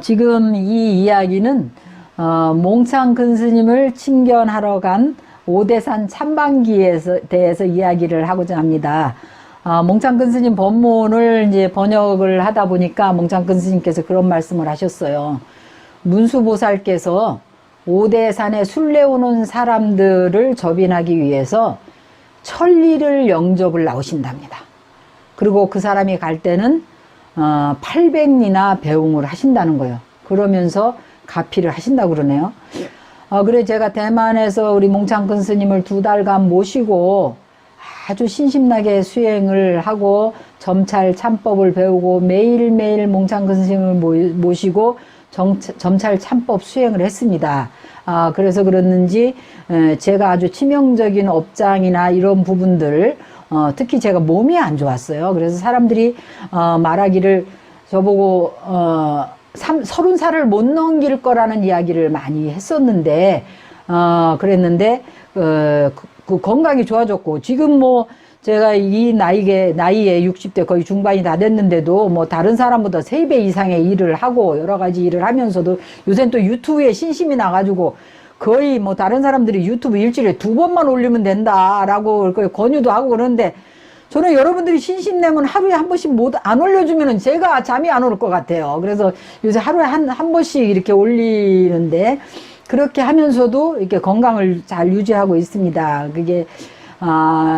지금 이 이야기는 몽창 큰 스님을 친견하러 간 오대산 참반기에 대해서 이야기를 하고자 합니다. 몽창 큰 스님 법문을 이제 번역을 하다 보니까 몽창 큰 스님께서 그런 말씀을 하셨어요. 문수보살께서 오대산에 순례 오는 사람들을 접인하기 위해서 천리를 영접을 나오신답니다. 그리고 그 사람이 갈 때는 800리나 배웅을 하신다는 거예요. 그러면서 가피를 하신다고 그러네요. 그래 제가 대만에서 우리 몽창 큰 스님을 2달간 모시고 아주 신심나게 수행을 하고 점찰 참법을 배우고 매일매일 몽창 큰 스님을 모시고 점찰 참법 수행을 했습니다. 그래서 그랬는지 제가 아주 치명적인 업장이나 이런 부분들 특히 제가 몸이 안 좋았어요. 그래서 사람들이 말하기를 저보고 30살을 못 넘길 거라는 이야기를 많이 했었는데 그랬는데 그 건강이 좋아졌고 지금 뭐 제가 이 나이에 60대 거의 중반이 다 됐는데도 뭐 다른 사람보다 3배 이상의 일을 하고 여러 가지 일을 하면서도 요새는 또 유튜브에 신심이 나가지고 거의 뭐 다른 사람들이 유튜브 일주일에 2번만 올리면 된다라고 권유도 하고 그러는데 저는 여러분들이 신심 내면 하루에 한 번씩 안 올려주면은 제가 잠이 안 올 것 같아요. 그래서 요새 하루에 한 번씩 이렇게 올리는데 그렇게 하면서도 이렇게 건강을 잘 유지하고 있습니다. 그게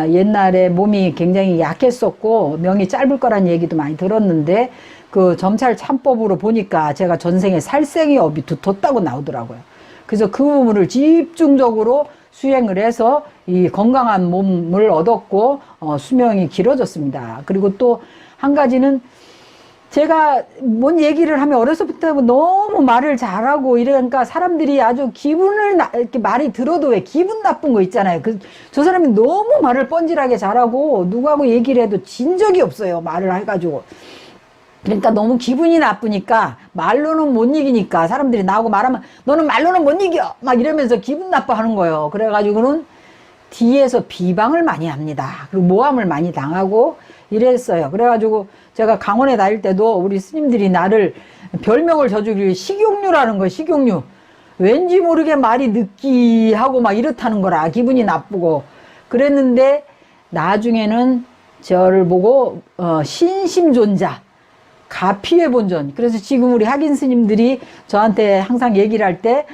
옛날에 몸이 굉장히 약했었고 명이 짧을 거란 얘기도 많이 들었는데 그 점찰 참법으로 보니까 제가 전생에 살생이 업이 두텁다고 나오더라고요. 그래서 그 부분을 집중적으로 수행을 해서 이 건강한 몸을 얻었고 수명이 길어졌습니다. 그리고 또 한 가지는 제가 뭔 얘기를 하면 어려서부터 너무 말을 잘하고 이러니까 사람들이 아주 이렇게 말이 들어도 왜 기분 나쁜 거 있잖아요. 저 사람이 너무 말을 뻔질하게 잘하고 누구하고 얘기를 해도 진 적이 없어요. 말을 해가지고. 그러니까 너무 기분이 나쁘니까 말로는 못 이기니까 사람들이 나하고 말하면 너는 말로는 못 이겨 막 이러면서 기분 나빠하는 거예요. 그래가지고는 뒤에서 비방을 많이 합니다. 그리고 모함을 많이 당하고 이랬어요. 그래가지고 제가 강원에 다닐 때도 우리 스님들이 나를 별명을 져주길 식용유라는 거예요. 식용유. 왠지 모르게 말이 느끼하고 막 이렇다는 거라 기분이 나쁘고 그랬는데 나중에는 저를 보고 신심존자 가피의 본전. 그래서 지금 우리 학인 스님들이 저한테 항상 얘기를 할 때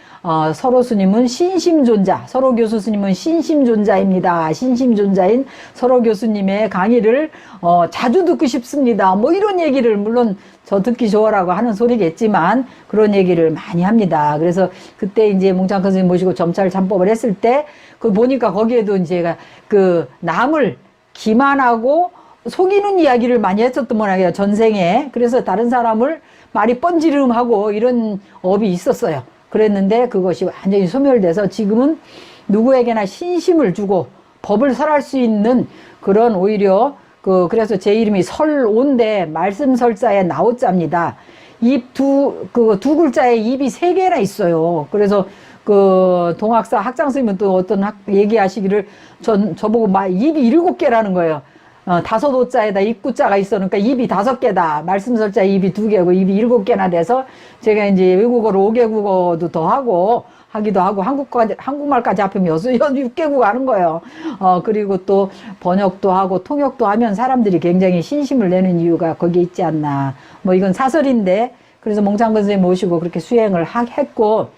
서로 스님은 신심존자, 서로 교수 스님은 신심존자입니다. 신심존자인 서로 교수님의 강의를 자주 듣고 싶습니다. 뭐 이런 얘기를 물론 저 듣기 좋으라고 하는 소리겠지만 그런 얘기를 많이 합니다. 그래서 그때 이제 몽창 큰 스님 모시고 점찰 참법을 했을 때 그 보니까 거기에도 이제 그 남을 기만하고 속이는 이야기를 많이 했었던 모양이에요. 전생에. 그래서 다른 사람을 말이 뻔지름하고 이런 업이 있었어요. 그랬는데 그것이 완전히 소멸돼서 지금은 누구에게나 신심을 주고 법을 설할 수 있는 그런 오히려 그래서 제 이름이 설온데 말씀설자에 나오자입니다. 두 글자에 입이 3개나 있어요. 그래서 동학사 학장 스님은 또 어떤 얘기하시기를 저보고 입이 7개라는 거예요. 5호자에다 입구자가 있어. 그러니까 입이 5개다. 말씀설자 입이 2개고 입이 7개나 돼서 제가 이제 외국어로 5개국어도 더 하기도 하고 한국말까지 합하면 6개국 하는 거예요. 그리고 또 번역도 하고 통역도 하면 사람들이 굉장히 신심을 내는 이유가 거기에 있지 않나. 뭐 이건 사설인데 그래서 몽창 큰 스님 모시고 그렇게 수행을 했고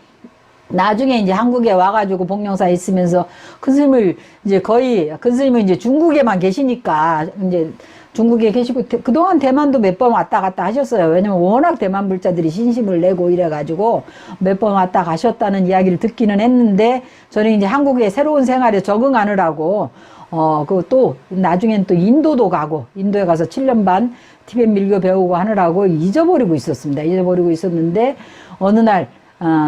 나중에 이제 한국에 와가지고 복령사에 있으면서 큰 스님을 이제 거의 큰 스님은 이제 중국에만 계시니까 이제 중국에 계시고 그동안 대만도 몇 번 왔다 갔다 하셨어요. 왜냐면 워낙 대만 불자들이 신심을 내고 이래가지고 몇 번 왔다 가셨다는 이야기를 듣기는 했는데 저는 이제 한국의 새로운 생활에 적응하느라고 또 나중엔 또 인도도 가고 인도에 가서 7년 반 티벳 밀교 배우고 하느라고 잊어버리고 있었습니다. 잊어버리고 있었는데 어느 날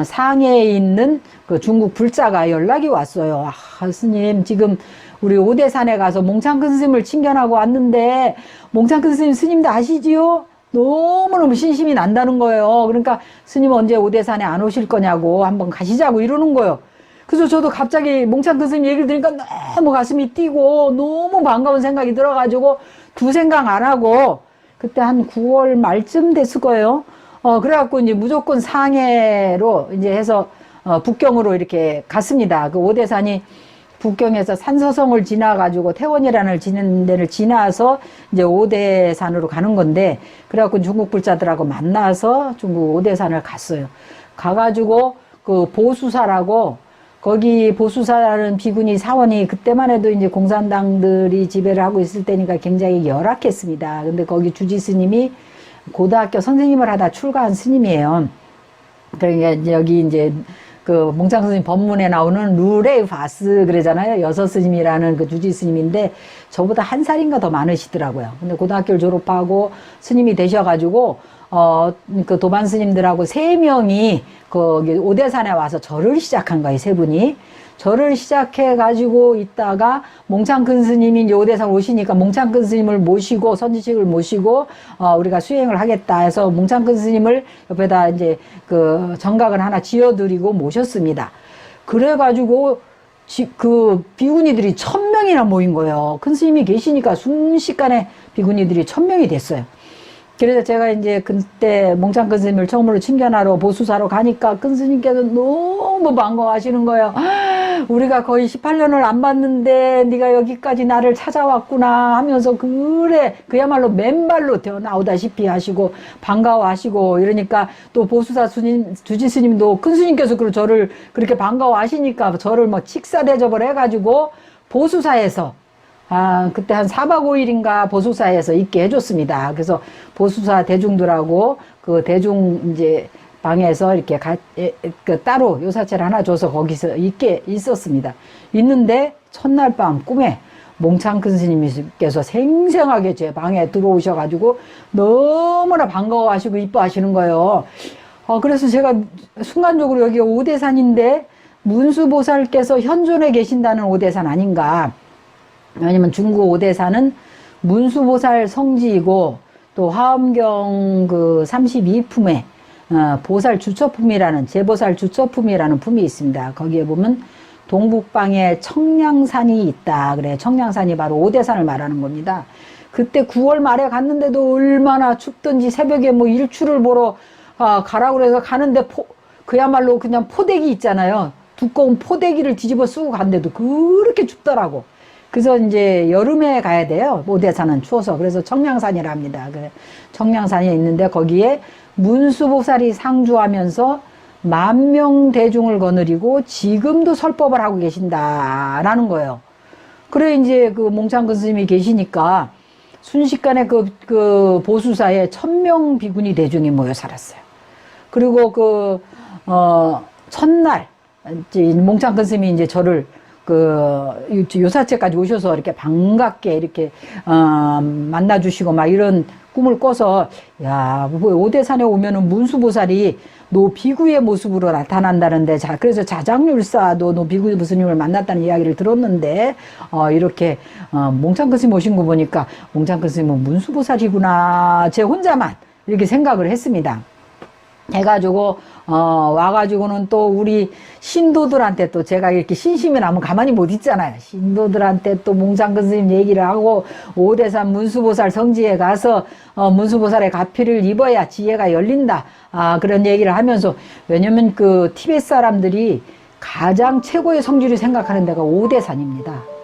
상해에 있는 그 중국 불자가 연락이 왔어요. 스님 지금 우리 오대산에 가서 몽창 큰 스님을 친견하고 왔는데 몽창 큰 스님도 아시지요? 너무너무 신심이 난다는 거예요. 그러니까 스님 언제 오대산에 안 오실 거냐고 한번 가시자고 이러는 거예요. 그래서 저도 갑자기 몽창 큰 스님 얘기를 들으니까 너무 가슴이 뛰고 너무 반가운 생각이 들어가지고 두 생각 안 하고 그때 한 9월 말쯤 됐을 거예요. 그래갖고 이제 무조건 상해로 이제 해서 북경으로 이렇게 갔습니다. 그 오대산이 북경에서 산서성을 지나가지고 태원이라는 데를 지나서 이제 오대산으로 가는 건데, 그래갖고 중국 불자들하고 만나서 중국 오대산을 갔어요. 가가지고 그 보수사라고, 거기 보수사라는 비구니 사원이 그때만 해도 이제 공산당들이 지배를 하고 있을 때니까 굉장히 열악했습니다. 근데 거기 주지 스님이 고등학교 선생님을 하다 출가한 스님이에요. 그러니까 여기 이제 그 몽창 스님 법문에 나오는 루레 바스 그러잖아요. 여섯 스님이라는 그 주지 스님인데 저보다 한 살인가 더 많으시더라고요. 근데 고등학교를 졸업하고 스님이 되셔가지고 그 도반 스님들하고 세 명이 거기 오대산에 와서 절을 시작한 거예요. 세 분이 절을 시작해가지고 있다가 몽창 큰 스님이 이제 오대산 오시니까 몽창 큰 스님을 모시고 선지식을 모시고 우리가 수행을 하겠다 해서 몽창 큰 스님을 옆에다 이제 그 정각을 하나 지어드리고 모셨습니다. 그래가지고 그 비구니들이 1000명이나 모인 거예요. 큰 스님이 계시니까 순식간에 비구니들이 1000명이 됐어요. 그래서 제가 이제 그때 몽창 큰 스님을 처음으로 친견하러 보수사로 가니까 큰 스님께서 너무 반가워하시는 거예요. 우리가 거의 18년을 안 봤는데 네가 여기까지 나를 찾아왔구나 하면서 그래 그야말로 맨발로 나오다시피 하시고 반가워하시고 이러니까 또 보수사 스님 주지 스님도 큰 스님께서 저를 그렇게 반가워하시니까 저를 뭐 식사 대접을 해가지고 보수사에서 그때 한 4박 5일인가 보수사에서 있게 해줬습니다. 그래서 보수사 대중들하고 그 대중 이제 방에서 이렇게 따로 요사체를 하나 줘서 거기서 있게 있었습니다. 있는데 첫날 밤 꿈에 몽창 큰 스님께서 생생하게 제 방에 들어오셔가지고 너무나 반가워하시고 이뻐하시는 거예요. 그래서 제가 순간적으로 여기 오대산인데 문수보살께서 현존에 계신다는 오대산 아닌가. 왜냐면 중국 오대산은 문수보살 성지이고 또 화엄경 그 32품에 보살 주처품이라는 제보살 주처품이라는 품이 있습니다. 거기에 보면 동북방에 청량산이 있다. 그래 청량산이 바로 오대산을 말하는 겁니다. 그때 9월 말에 갔는데도 얼마나 춥던지 새벽에 뭐 일출을 보러 가라고 그래서 가는데 그야말로 그냥 포대기 있잖아요. 두꺼운 포대기를 뒤집어 쓰고 갔는데도 그렇게 춥더라고. 그래서 이제 여름에 가야 돼요. 오대산은 추워서. 그래서 청량산이라 합니다. 청량산이 있는데 거기에 문수보살이 상주하면서 10,000명 대중을 거느리고 지금도 설법을 하고 계신다라는 거예요. 그래 이제 그 몽창 큰 스님이 계시니까 순식간에 그 보수사에 1000명 비구니 대중이 모여 살았어요. 그리고 첫날 몽창 큰 스님이 이제 저를 요사체까지 오셔서 이렇게 반갑게 이렇게 만나주시고 막 이런 꿈을 꿔서 야, 오대산에 오면은 문수보살이 노 비구의 모습으로 나타난다는데 그래서 자장률사도 노 비구 스님을 만났다는 이야기를 들었는데 이렇게 몽창 큰 스님 오신 거 보니까 몽창 큰 스님은 문수보살이구나 제 혼자만 이렇게 생각을 했습니다. 해가지고 와가지고는 또 우리 신도들한테 또 제가 이렇게 신심이 나면 가만히 못 있잖아요. 신도들한테 또 몽창 큰 스님 얘기를 하고 오대산 문수보살 성지에 가서 문수보살의 가피를 입어야 지혜가 열린다. 그런 얘기를 하면서 왜냐면 그 티베트 사람들이 가장 최고의 성지를 생각하는 데가 오대산입니다.